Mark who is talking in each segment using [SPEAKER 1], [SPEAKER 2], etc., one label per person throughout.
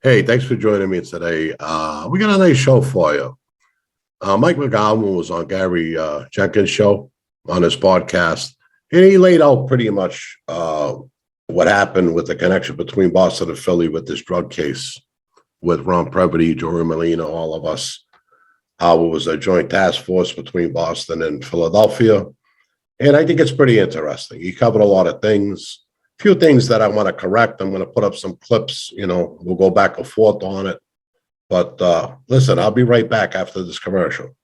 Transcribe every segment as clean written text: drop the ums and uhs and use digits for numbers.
[SPEAKER 1] Hey, thanks for joining me today. We got a nice show for you. Mike McGOWAN was on Gary Jenkins' show on his podcast, and he laid out pretty much what happened with the connection between Boston and Philly with this drug case with Ron PREVITE, Joey Molino, all of us. How it was a joint task force between Boston and Philadelphia. And I think it's pretty interesting. He covered a lot of things. A few things that I want to correct. I'm going to put up some clips, we'll go back and forth on it. But listen, I'll be right back after this commercial.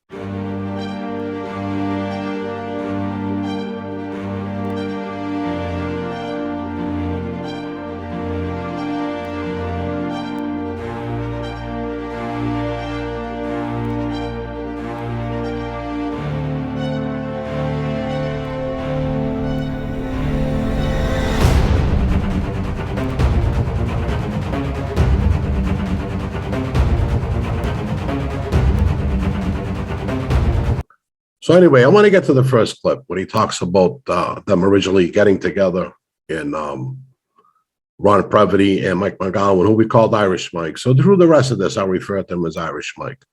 [SPEAKER 1] So anyway, I want to get to the first clip when he talks about them originally getting together in Ron PREVITE and Mike McGOWAN, who we called Irish Mike. So through the rest of this, I'll refer to him as Irish Mike.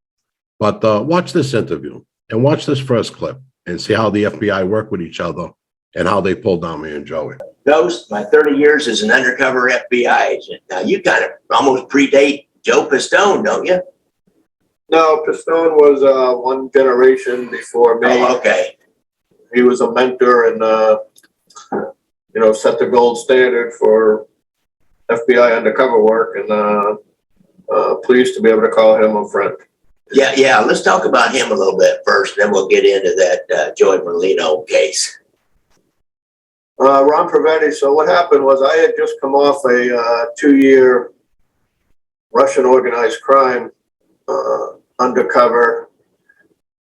[SPEAKER 1] But watch this interview and watch this first clip and see how the FBI work with each other and how they pulled down me and Joey.
[SPEAKER 2] Ghost, my 30 years as an undercover FBI agent. Now, you kind of almost predate Joe Pistone, don't you?
[SPEAKER 3] No, Pistone was one generation before me.
[SPEAKER 2] Oh, okay.
[SPEAKER 3] He was a mentor and, set the gold standard for FBI undercover work, and pleased to be able to call him a friend.
[SPEAKER 2] Yeah. Let's talk about him a little bit first, then we'll get into that Joey Molino case.
[SPEAKER 3] Ron PREVITE. So what happened was I had just come off a 2-year Russian organized crime undercover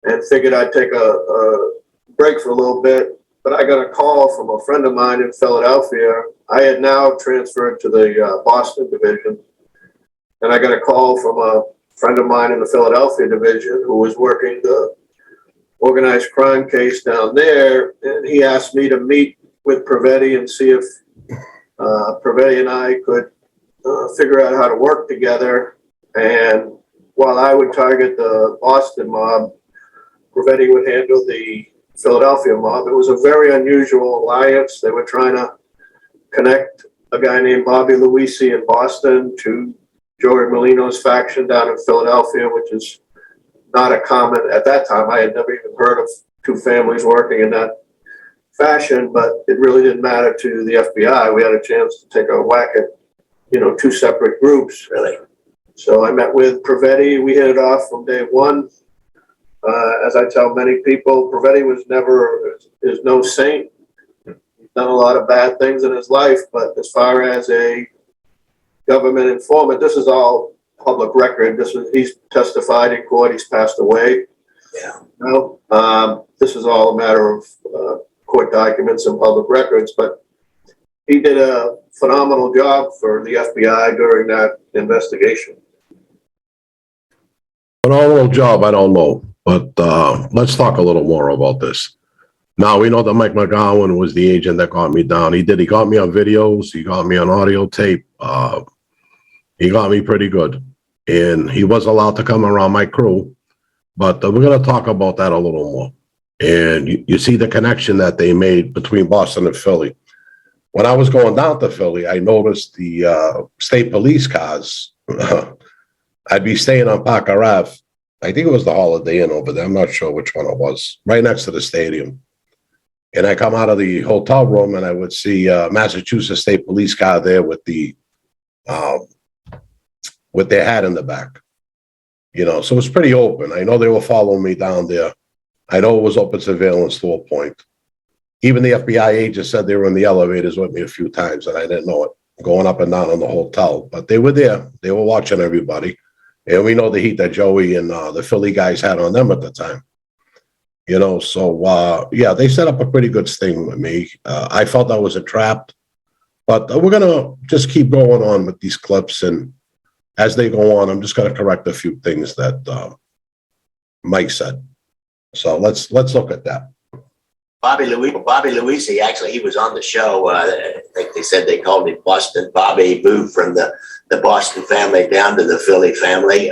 [SPEAKER 3] and figured I'd take a break for a little bit, but I got a call from a friend of mine in Philadelphia. I had now transferred to the Boston division, and I got a call from a friend of mine in the Philadelphia division who was working the organized crime case down there, and he asked me to meet with PREVITE and see if PREVITE and I could figure out how to work together. And while I would target the Boston mob, PREVITE would handle the Philadelphia mob. It was a very unusual alliance. They were trying to connect a guy named Bobby Luisi in Boston to Joey Molino's faction down in Philadelphia, which is not a common, at that time, I had never even heard of two families working in that fashion, but it really didn't matter to the FBI. We had a chance to take a whack at, two separate groups, really. So I met with PREVITE. We hit it off from day one. As I tell many people, PREVITE is no saint. He's done a lot of bad things in his life, but as far as a government informant, this is all public record. He's testified in court. He's passed away.
[SPEAKER 2] Yeah.
[SPEAKER 3] This is all a matter of court documents and public records, but he did a phenomenal job for the FBI during that investigation.
[SPEAKER 1] Phenomenal job, I don't know, but let's talk a little more about this. Now, we know that Mike McGOWAN was the agent that got me down. He got me on videos, he got me on audio tape, he got me pretty good. And he was allowed to come around my crew, but we're going to talk about that a little more. And you see the connection that they made between Boston and Philly. When I was going down to Philly, I noticed the state police cars. I'd be staying on Parker Ave. I think it was the Holiday Inn over there. I'm not sure which one it was. Right next to the stadium. And I come out of the hotel room and I would see Massachusetts State Police car there with their hat in the back. So it's pretty open. I know they were following me down there. I know it was open surveillance to a point. Even the FBI agent said they were in the elevators with me a few times, and I didn't know it, going up and down in the hotel. But they were there. They were watching everybody. And we know the heat that Joey and the Philly guys had on them at the time. So, they set up a pretty good sting with me. I felt I was a trap. But we're going to just keep going on with these clips. And as they go on, I'm just going to correct a few things that Mike said. So let's look at that.
[SPEAKER 2] Bobby Luisi, actually, he was on the show. I think they said they called him Boston Bobby, moved from the the Boston family down to the Philly family.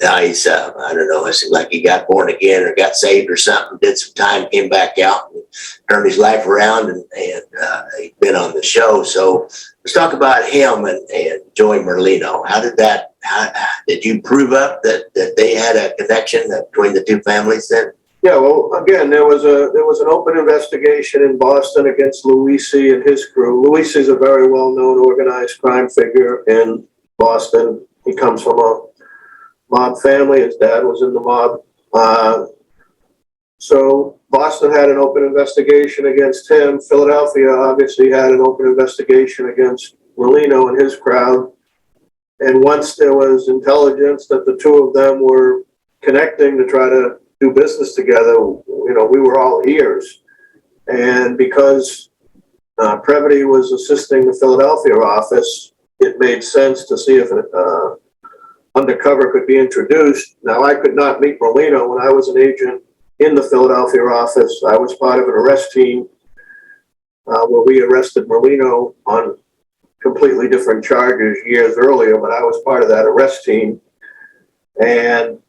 [SPEAKER 2] Now he's, I don't know, it seemed like he got born again or got saved or something, did some time, came back out and turned his life around, and he's been on the show. So let's talk about him and Joey Merlino. How did you prove up that they had a connection between the two families then?
[SPEAKER 3] Yeah, well, again, there was an open investigation in Boston against Luisi and his crew. Luisi is a very well-known organized crime figure in Boston. He comes from a mob family. His dad was in the mob. So Boston had an open investigation against him. Philadelphia obviously had an open investigation against Merlino and his crowd. And once there was intelligence that the two of them were connecting to try to do business together, we were all ears. And because PREVITE was assisting the Philadelphia office, it made sense to see if undercover could be introduced. Now, I could not meet Merlino when I was an agent in the Philadelphia office. I was part of an arrest team where we arrested Merlino on completely different charges years earlier, but I was part of that arrest team. And,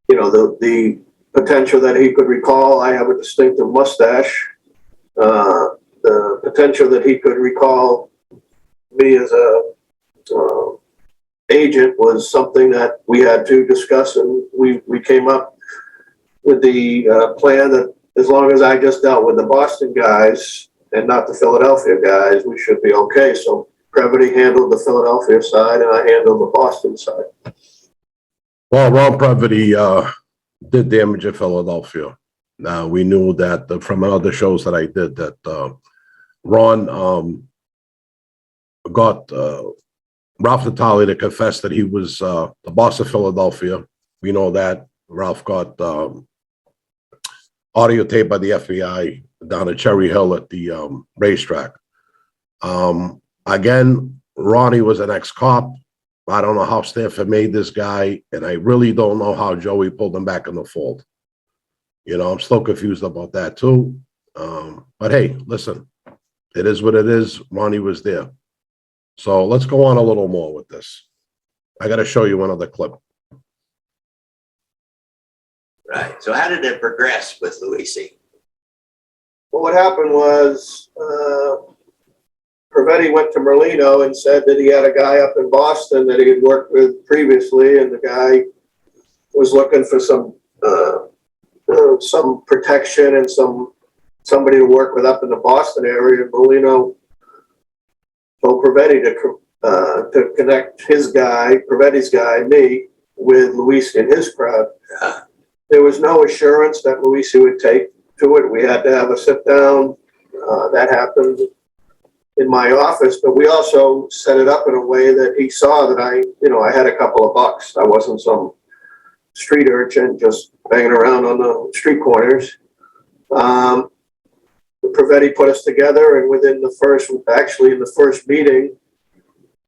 [SPEAKER 3] the potential that he could recall, I have a distinctive mustache. The potential that he could recall me as a agent was something that we had to discuss, and we came up with the plan that as long as I just dealt with the Boston guys and not the Philadelphia guys, we should be okay. So PREVITE handled the Philadelphia side and I handled the Boston side.
[SPEAKER 1] Well, Ron PREVITE did damage in Philadelphia. Now, we knew that from other shows that I did that Ron got Ralph Natale to confess that he was the boss of Philadelphia. We know that. Ralph got audio tape by the FBI down at Cherry Hill at the racetrack. Again, Ronnie was an ex-cop. I don't know how Stanford made this guy, and I really don't know how Joey pulled him back in the fold. I'm still confused about that too. But hey, listen, it is what it is. Ronnie was there. So let's go on a little more with this. I got to show you another clip.
[SPEAKER 2] Right. So how did it progress with Luisi?
[SPEAKER 3] Well, what happened was PREVITE went to Merlino and said that he had a guy up in Boston that he had worked with previously, and the guy was looking for some protection and somebody to work with up in the Boston area. And Merlino told PREVITE to connect his guy, PREVITE's guy, me, with Luisi and his crowd. There was no assurance that Luisi would take to it. We had to have a sit down. That happened in my office, but we also set it up in a way that he saw that I had a couple of bucks. I wasn't some street urchin just banging around on the street corners. PREVITE put us together, and within in the first meeting,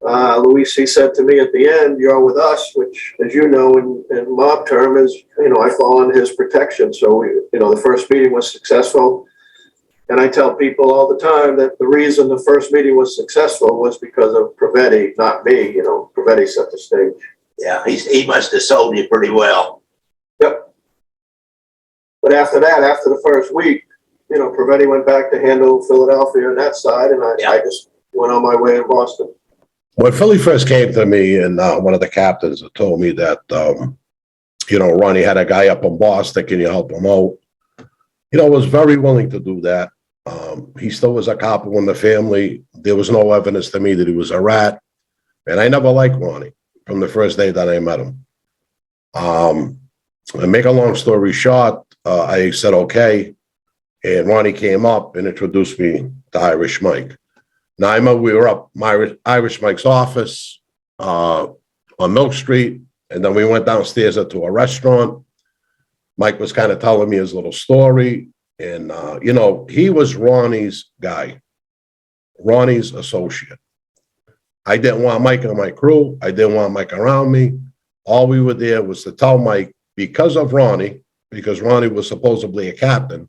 [SPEAKER 3] Luisi said to me at the end, "You're with us," which, as you know, in mob term is, I fall under his protection. So the first meeting was successful. And I tell people all the time that the reason the first meeting was successful was because of PREVITE, not me. PREVITE set the stage.
[SPEAKER 2] Yeah, he must have sold you pretty well.
[SPEAKER 3] Yep. But after that, after the first week, PREVITE went back to handle Philadelphia on that side, and I just went on my way in Boston.
[SPEAKER 1] When Philly first came to me, and one of the captains told me that, Ronnie had a guy up in Boston, can you help him out? Was very willing to do that. He still was a cop in the family. There was no evidence to me that he was a rat. And I never liked Ronnie from the first day that I met him. And make a long story short, I said, okay. And Ronnie came up and introduced me to Irish Mike. Now, I remember we were up my Irish Mike's office on Milk Street, and then we went downstairs into a restaurant. Mike was kind of telling me his little story, and, he was Ronnie's guy, Ronnie's associate. I didn't want Mike on my crew. I didn't want Mike around me. All we were there was to tell Mike, because of Ronnie, because Ronnie was supposedly a captain,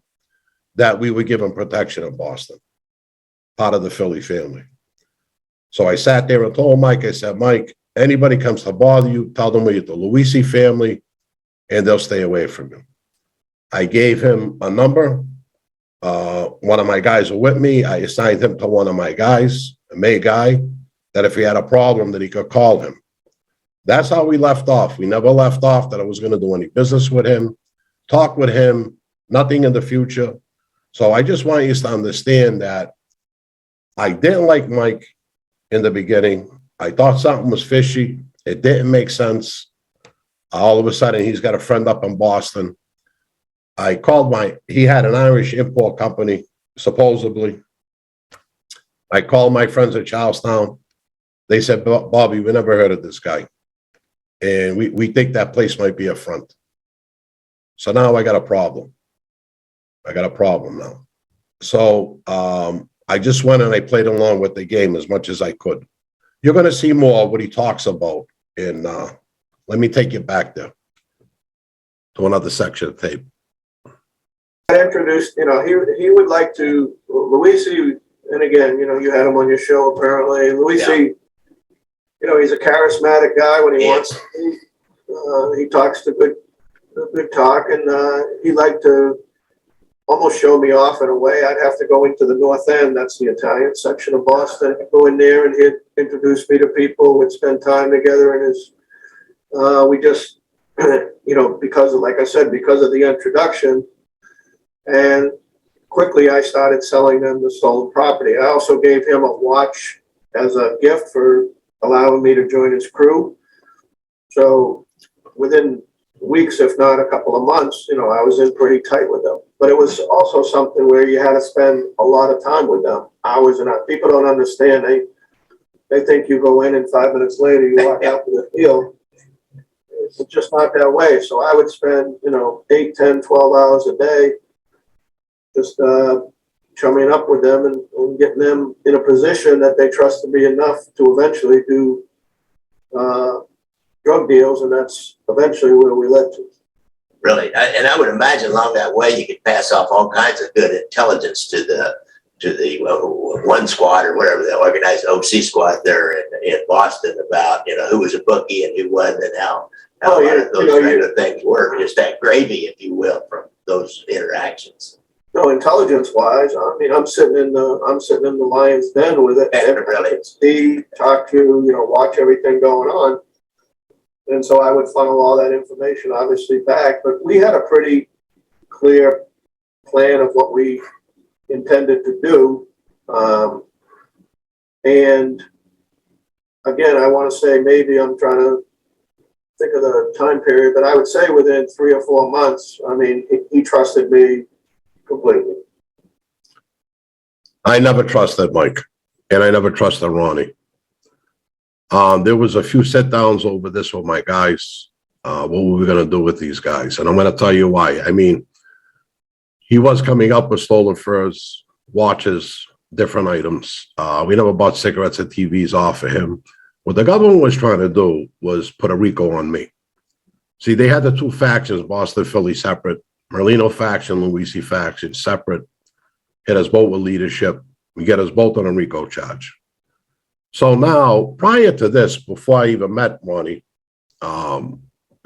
[SPEAKER 1] that we would give him protection in Boston, part of the Philly family. So I sat there and told Mike, I said, Mike, anybody comes to bother you, tell them we're the Luisi family, and they'll stay away from you. I gave him a number. One of my guys were with me. I assigned him to one of my guys, a May guy, that if he had a problem, that he could call him. That's how we left off. We never left off that I was going to do any business with him, talk with him, nothing in the future. So I just want you to understand that I didn't like Mike in the beginning. I thought something was fishy. It didn't make sense. All of a sudden, he's got a friend up in Boston. I called he had an Irish import company, supposedly. I called my friends at Charlestown. They said, Bobby, we never heard of this guy. And we think that place might be a front. So now I got a problem. I got a problem now. So I just went and I played along with the game as much as I could. You're going to see more of what he talks about. And let me take you back there to another section of tape.
[SPEAKER 3] I introduced, he would like to, Luisi, and again, you had him on your show apparently. Luisi, he's a charismatic guy when he wants to. He talks to good talk, and he liked to almost show me off in a way. I'd have to go into the North End, that's the Italian section of Boston. I'd go in there and he'd introduce me to people, we'd spend time together, and we just, because of, like I said, because of the introduction, and quickly I started selling them the stolen property. I also gave him a watch as a gift for allowing me to join his crew. So within weeks, if not a couple of months, I was in pretty tight with them. But it was also something where you had to spend a lot of time with them, hours and hours. People don't understand. They think you go in and 5 minutes later you walk out to the field. It's just not that way. So I would spend, 8, 10, 12 hours a day just chumming up with them and getting them in a position that they trusted me enough to eventually do drug deals, and that's eventually where we led to.
[SPEAKER 2] Really, and I would imagine along that way you could pass off all kinds of good intelligence to the one squad or whatever, the organized OC squad there in Boston about who was a bookie and who wasn't, and how a lot of those kind of things work. Just that gravy, if you will, from those interactions.
[SPEAKER 3] No, intelligence-wise, I mean, I'm sitting in the lion's den with it.
[SPEAKER 2] Really,
[SPEAKER 3] see, talk to, watch everything going on. And so I would funnel all that information obviously back, but we had a pretty clear plan of what we intended to do. And again, I want to say, maybe I'm trying to think of the time period, but I would say within 3 or 4 months, I mean, he trusted me completely.
[SPEAKER 1] I never trusted Mike, and I never trusted Ronnie. There was a few sit downs over this with my guys. What were we going to do with these guys? And I'm going to tell you why. I mean, he was coming up with stolen furs, watches, different items. We never bought cigarettes and TVs off of him. What the government was trying to do was put a RICO on me. See, they had the two factions, Boston, Philly, separate. Merlino faction, Luisi faction, separate. Hit us both with leadership. We get us both on a RICO charge. So now, prior to this, before I even met Ronnie,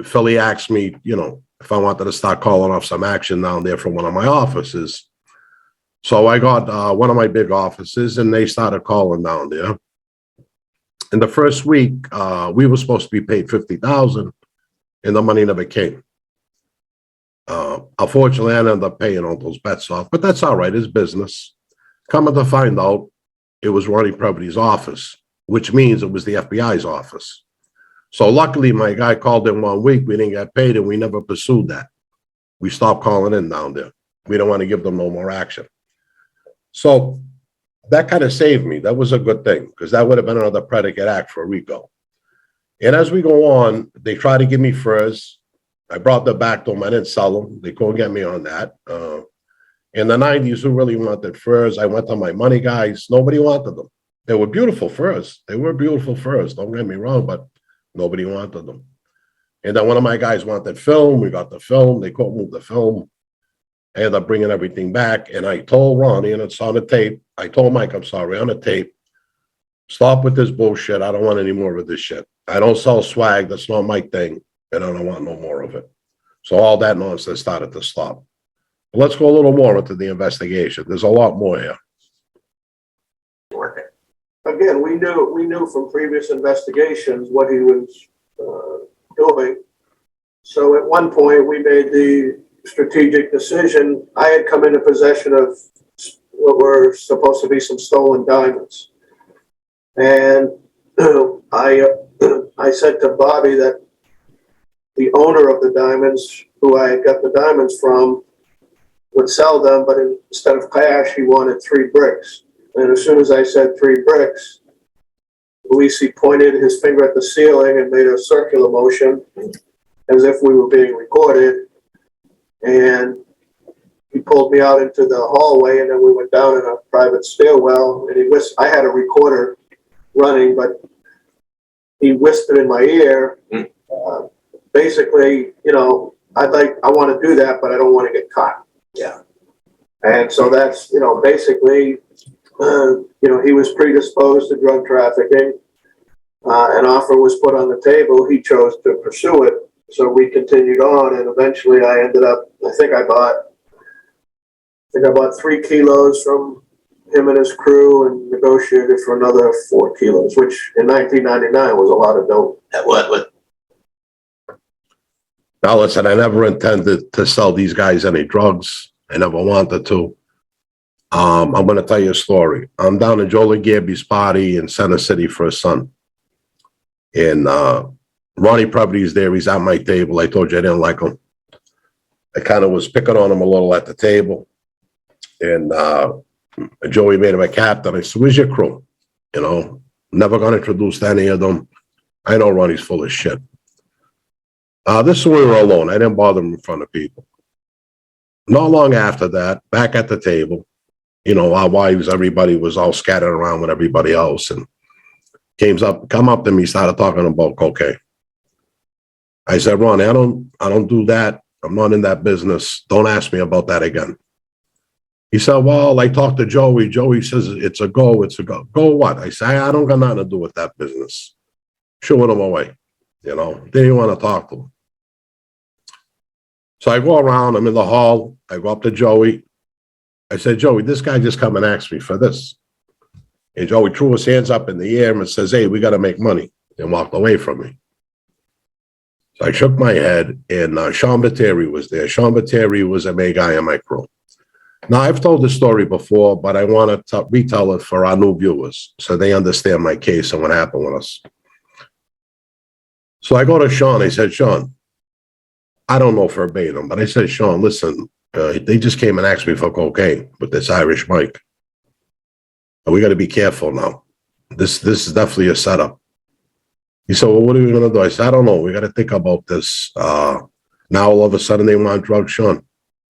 [SPEAKER 1] Philly asked me, if I wanted to start calling off some action down there from one of my offices. So I got one of my big offices, and they started calling down there. In the first week, we were supposed to be paid $50,000, and the money never came. Unfortunately, I ended up paying all those bets off, but that's all right. It's business. Coming to find out, it was Ronnie Previty's office, which means it was the FBI's office. So luckily, my guy called in 1 week. We didn't get paid, and we never pursued that. We stopped calling in down there. We don't want to give them no more action. So that kind of saved me. That was a good thing, because that would have been another predicate act for RICO. And as we go on, they try to give me furs. I brought them back to them. I didn't sell them. They couldn't get me on that. In the 90s, who really wanted furs? I went to my money guys. Nobody wanted them. They were beautiful furs. They were beautiful furs. Don't get me wrong, but nobody wanted them. And then one of my guys wanted film. We got the film. They couldn't move the film. I ended up bringing everything back. And I told Ronnie, and it's on the tape. I told Mike, I'm sorry, on the tape. Stop with this bullshit. I don't want any more of this shit. I don't sell swag. That's not my thing. And I don't want no more of it. So all that nonsense started to stop. But let's go a little more into the investigation. There's a lot more here.
[SPEAKER 3] Again, we knew from previous investigations what he was doing. So at one point, we made the strategic decision. I had come into possession of what were supposed to be some stolen diamonds. And I said to Bobby that the owner of the diamonds, who I had got the diamonds from, would sell them, but instead of cash, he wanted 3 bricks. And as soon as I said 3 bricks, Luisi pointed his finger at the ceiling and made a circular motion as if we were being recorded. And he pulled me out into the hallway, and then we went down in a private stairwell. And I had a recorder running, but he whispered in my ear, basically, you know, I want to do that, but I don't want to get caught.
[SPEAKER 2] Yeah.
[SPEAKER 3] And so that's, you know, basically, you know, he was predisposed to drug trafficking. An offer was put on the table. He chose to pursue it. So we continued on, and eventually I ended up, I think I bought 3 kilos from him and his crew and negotiated for another 4 kilos, which in 1999 was a lot of dope.
[SPEAKER 2] At what?
[SPEAKER 1] Now, listen, I never intended to sell these guys any drugs. I never wanted to. I'm going to tell you a story. I'm down at Joe Gabby's party in Center City for his son. And Ronnie PREVITE's there. He's at my table. I told you I didn't like him. I kind of was picking on him a little at the table. And Joey made him a captain. I said, where's your crew? You know, never got introduced to any of them. I know Ronnie's full of shit. This is when we were alone. I didn't bother him in front of people. Not long after that, back at the table, you know, our wives, everybody was all scattered around with everybody else, and come up to me, started talking about cocaine. I said, Ronnie, I don't do that. I'm not in that business. Don't ask me about that again. He said, well, I talked to Joey. Joey says it's a go, it's a go. Go what? I say, I don't got nothing to do with that business. Shooing him away, you know. Didn't even want to talk to him. So I go around, I'm in the hall, I go up to Joey. I said, Joey, this guy just come and asked me for this. And Joey threw his hands up in the air and says, hey, we got to make money, and walked away from me. So I shook my head, and Sean Batteri was there. Sean Batteri was a main guy in my crew. Now, I've told this story before, but I want to retell it for our new viewers so they understand my case and what happened with us. So I go to Sean. I said, Sean, I don't know verbatim, but I said, Sean, listen, they just came and asked me for cocaine with this Irish Mike. We got to be careful now. This is definitely a setup. He said, well, what are we going to do? I said, I don't know. We got to think about this. Now, all of a sudden, they want drugs, Sean.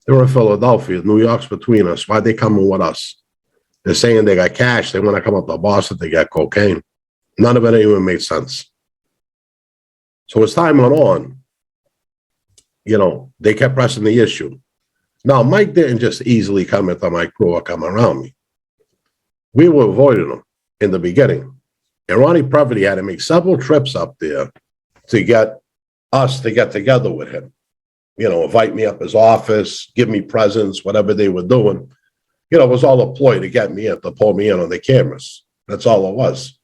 [SPEAKER 1] They were in Philadelphia. New York's between us. Why'd they come with us? They're saying they got cash. They want to come up to Boston. They got cocaine. None of it even made sense. So as time went on, you know, they kept pressing the issue. Now, Mike didn't just easily come into my crew or come around me. We were avoiding him in the beginning. And Ronnie PREVITE had to make several trips up there to get us to get together with him. You know, invite me up his office, give me presents, whatever they were doing. You know, it was all a ploy to get me in, to pull me in on the cameras. That's all it was.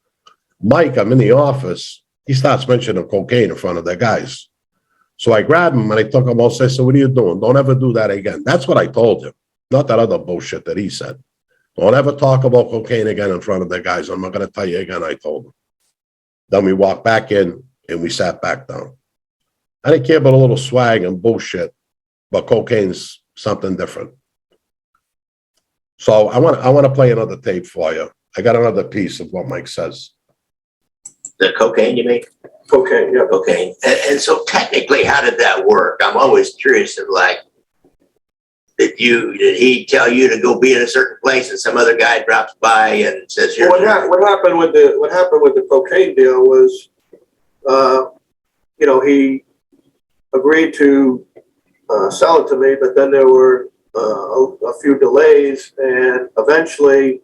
[SPEAKER 1] Mike, I'm in the office. He starts mentioning cocaine in front of the guys. So I grabbed him and I took him out. I said, what are you doing? Don't ever do that again. That's what I told him. Not that other bullshit that he said. Don't ever talk about cocaine again in front of the guys. I'm not going to tell you again, I told him. Then we walked back in and we sat back down. I didn't care about a little swag and bullshit, but cocaine's something different. So I want to play another tape for you. I got another piece of what Mike says.
[SPEAKER 2] The cocaine you make?
[SPEAKER 3] Cocaine, yeah.
[SPEAKER 2] Cocaine. And so technically, how did that work? I'm always curious of like, did he tell you to go be in a certain place and some other guy drops by and says,
[SPEAKER 3] well, what happened with the cocaine deal was, you know, he agreed to sell it to me, but then there were a few delays, and eventually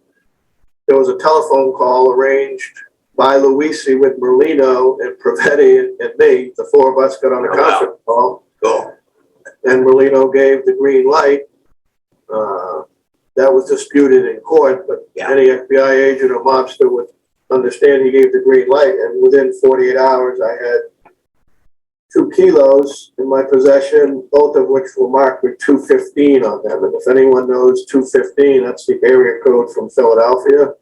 [SPEAKER 3] there was a telephone call arranged by Luisi with Merlino and PREVITE and me. The four of us got on a conference call.
[SPEAKER 2] Cool.
[SPEAKER 3] And Merlino gave the green light. That was disputed in court, but any FBI agent or mobster would understand he gave the green light. And within 48 hours, I had 2 kilos in my possession, both of which were marked with 215 on them. And if anyone knows 215, that's the area code from Philadelphia.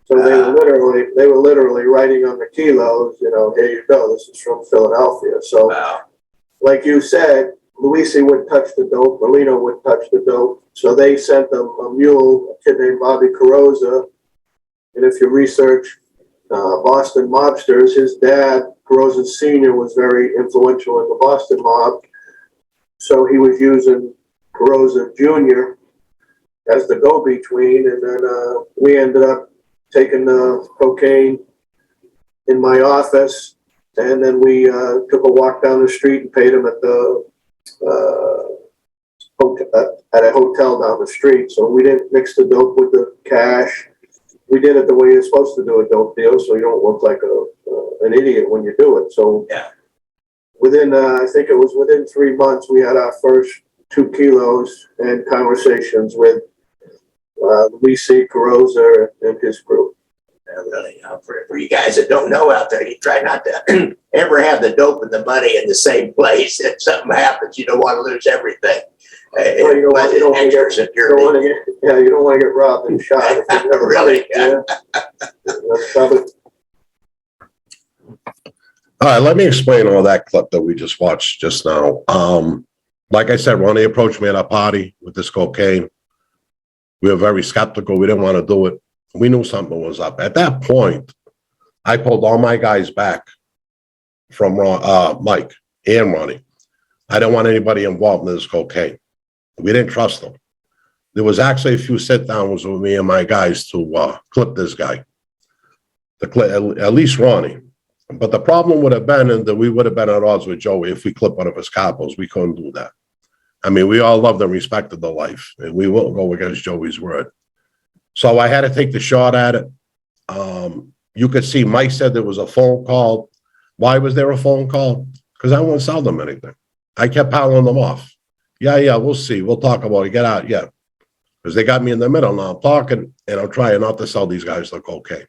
[SPEAKER 3] So they were literally writing on the kilos, you know, here you go, this is from Philadelphia. So like you said, Luisi wouldn't touch the dope, Merlino wouldn't touch the dope. So they sent them a mule, a kid named Bobby Carrozza. And if you research Boston mobsters, his dad, Carrozza Sr., was very influential in the Boston mob. So he was using Carrozza Jr. as the go-between. And then we ended up taking the cocaine in my office. And then we took a walk down the street and paid him at the at a hotel down the street. So we didn't mix the dope with the cash. We did it the way you're supposed to do a dope deal, so you don't look like an idiot when you do it. So within, I think it was within 3 months, we had our first 2 kilos and conversations with Luisi, Carrozza, and his crew.
[SPEAKER 2] Really, for you guys that don't know out there, you try not to ever have the dope and the money in the same place. If something happens, you don't want to lose everything.
[SPEAKER 3] You don't want to get robbed and shot.
[SPEAKER 2] Really?
[SPEAKER 3] That's probably.
[SPEAKER 1] All right, let me explain all that clip that we just watched just now. Like I said, Ronnie approached me at a party with this cocaine. We were very skeptical. We didn't want to do it. We knew something was up. At that point, I pulled all my guys back from Mike and Ronnie. I didn't want anybody involved in this cocaine. We didn't trust them. There was actually a few sit-downs with me and my guys to clip this guy, at least Ronnie. But the problem would have been that we would have been at odds with Joey if we clipped one of his capos. We couldn't do that. I mean, we all loved and respected the life, and we won't go against Joey's word. So I had to take the shot at it. You could see Mike said there was a phone call. Why was there a phone call? Because I wouldn't sell them anything. I kept piling them off. Yeah, we'll see. We'll talk about it. Get out, yeah. Because they got me in the middle. Now I'm talking, and I'm trying not to sell these guys the cocaine.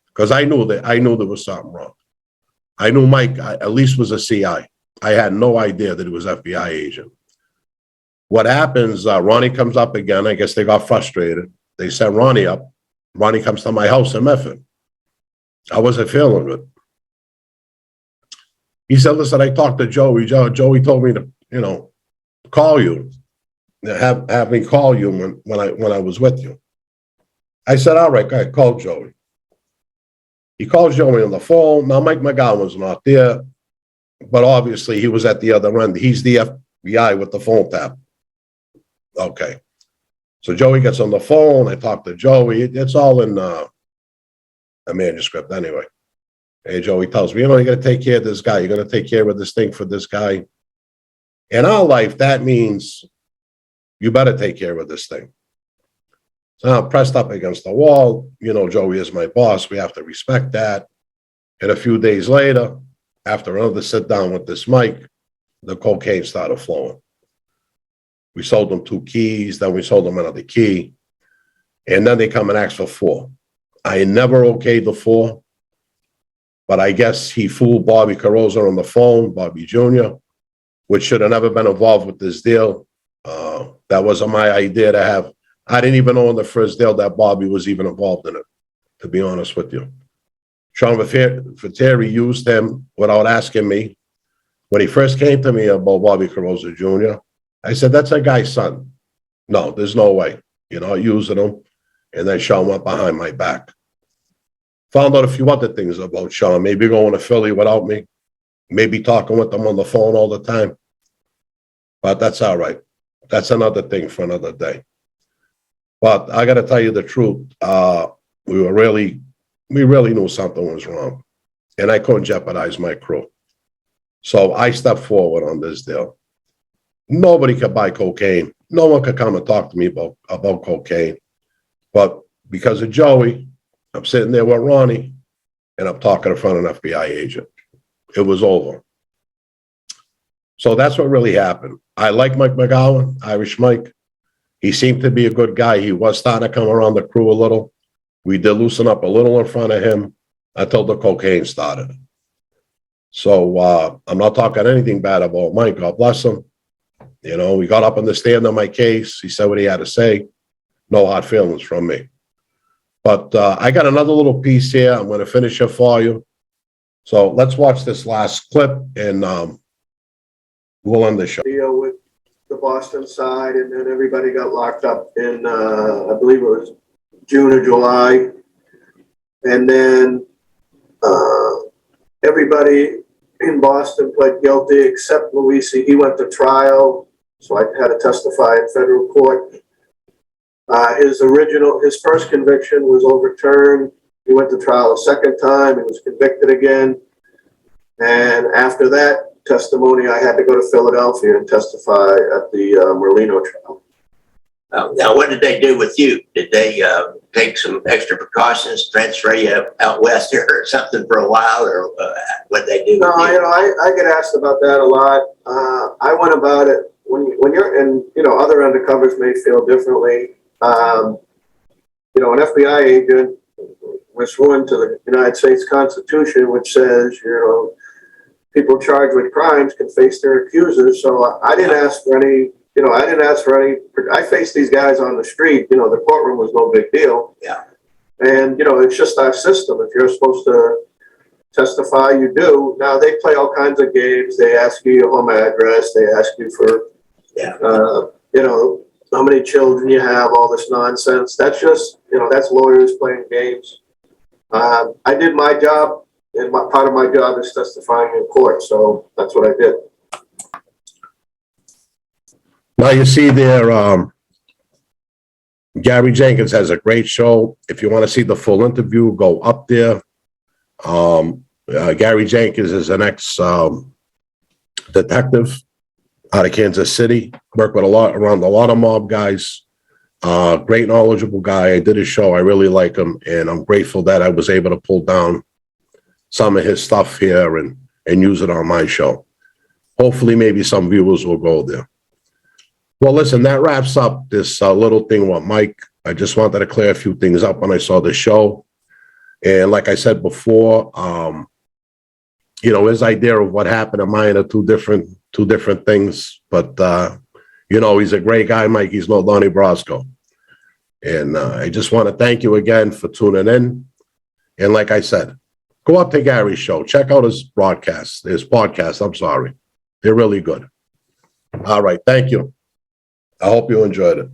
[SPEAKER 1] Because I knew there was something wrong. I knew Mike at least was a CI. I had no idea that he was FBI agent. What happens, Ronnie comes up again. I guess they got frustrated. They sent Ronnie up. Ronnie comes to my house in Memphis. I wasn't feeling good. He said, listen, I talked to Joey. Joey told me to, call you, have me call you when I was with you. I said, all right, go ahead, call Joey. He calls Joey on the phone. Now, Mike McGowan's not there, but obviously he was at the other end. He's the FBI with the phone tap. Okay. So Joey gets on the phone. I talk to Joey. It's all in a manuscript anyway. Hey, Joey tells me, you got to take care of this guy. You're going to take care of this thing for this guy. In our life, that means you better take care of this thing. So I'm pressed up against the wall. Joey is my boss. We have to respect that. And a few days later, after another sit down with this Mike, the cocaine started flowing. We sold them 2 keys. Then we sold them another key. And then they come and ask for 4. I never okayed the 4. But I guess he fooled Bobby Carrozza on the phone, Bobby Jr., which should have never been involved with this deal. That wasn't my idea to have. I didn't even know in the first deal that Bobby was even involved in it, to be honest with you. Sean Viteri used him without asking me. When he first came to me about Bobby Carrozza Jr., I said, that's a guy's son. No, there's no way. Using him. And then Sean went behind my back. Found out a few other things about Sean, maybe going to Philly without me, maybe talking with them on the phone all the time. But that's all right. That's another thing for another day. But I got to tell you the truth. We really knew something was wrong. And I couldn't jeopardize my crew. So I stepped forward on this deal. Nobody could buy cocaine. No one could come and talk to me about cocaine. But because of Joey, I'm sitting there with Ronnie, and I'm talking in front of an FBI agent. It was over. So that's what really happened. I like Mike McGowan, Irish Mike. He seemed to be a good guy. He was starting to come around the crew a little. We did loosen up a little in front of him until the cocaine started. So I'm not talking anything bad about Mike. God bless him. You know, we got up on the stand on my case. He said what he had to say. No hard feelings from me. But I got another little piece here. I'm going to finish it for you. So let's watch this last clip, and we'll end the show.
[SPEAKER 3] Deal with the Boston side, and then everybody got locked up in, I believe it was June or July. And then everybody in Boston pled guilty except Luisi. He went to trial, so I had to testify in federal court. His first conviction was overturned. He went to trial a second time. He was convicted again. And after that testimony, I had to go to Philadelphia and testify at the Merlino trial.
[SPEAKER 2] Now, what did they do with you? Did they take some extra precautions, transfer you out west here or something for a while, or what they do?
[SPEAKER 3] No, I get asked about that a lot. I went about it when you're, and other undercovers may feel differently. An FBI agent was sworn to the United States Constitution, which says, people charged with crimes can face their accusers. So I didn't ask for any, I faced these guys on the street. The courtroom was no big deal.
[SPEAKER 2] Yeah.
[SPEAKER 3] And, it's just our system. If you're supposed to testify, you do. Now, they play all kinds of games. They ask you your home address. They ask you for, how many children you have, all this nonsense. That's just, that's lawyers playing games. I did my job, and part of my job is testifying in court. So that's what I did.
[SPEAKER 1] Now you see there, Gary Jenkins has a great show. If you want to see the full interview, go up there. Gary Jenkins is an ex-detective out of Kansas City. Worked with around a lot of mob guys. Great knowledgeable guy. I did his show. I really like him, and I'm grateful that I was able to pull down some of his stuff here and use it on my show. Hopefully, maybe some viewers will go there. Well, listen, that wraps up this little thing with Mike. I just wanted to clear a few things up when I saw the show. And like I said before, his idea of what happened and mine are two different things. But, he's a great guy, Mike. He's no Donnie Brasco. And I just want to thank you again for tuning in. And like I said, go up to Gary's show. Check out his podcast. I'm sorry. They're really good. All right. Thank you. I hope you enjoyed it.